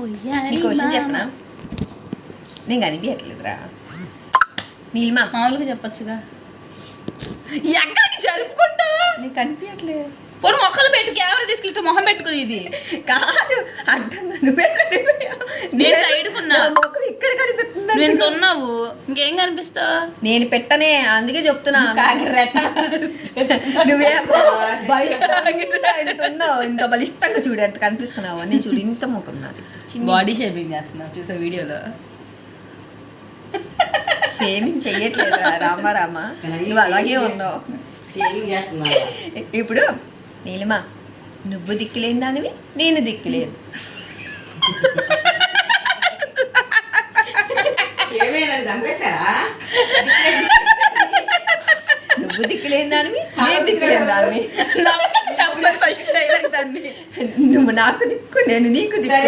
నీ క్వశ్చన్ చెప్పనా? నేను కనిపించట్లేదురా. నీలిమా మామూలుగా చెప్పొచ్చుగా. ఎక్కడికి జరుపుకుంటా? నీకు కనిపించట్లేదు. పోనీ మొక్కలు పెట్టి కెమెరా తీసుకెళ్తే మొహం పెట్టుకుని ఇది కాదు అడ్డం నువ్వే నేను సైడ్కున్నా. మొక్కలు ఇక్కడ కనిపిస్తుంది. నువ్వు ఇంత ఉన్నావు, ఇంకేం కనిపిస్తావు? నేను పెట్టనే, అందుకే చెప్తున్నా. నువ్వేమో ఇంత ఉన్నావు, ఇంత బలిష్టంగా చూడు ఎంత కనిపిస్తున్నావు అని. చూడు ఇంత ముఖం నాది. బాడీ షేపింగ్ చేస్తున్నావు చూసా వీడియోలో. షేమింగ్ చెయ్యట్లేదు రామ నువ్వు అలాగే ఉన్నావు. ఇప్పుడు నీలిమా నువ్వు దిక్కులేని దానివి, నేను దిక్కులేదు. నువ్వు దిక్కులేని దానివి, నేను దిక్కులేని దానివి. చెప్పలేదు ఫస్ట్ డైలాగ్ దాన్ని. నువ్వు నాకు దిక్కు, నేను నీకు దిక్కు.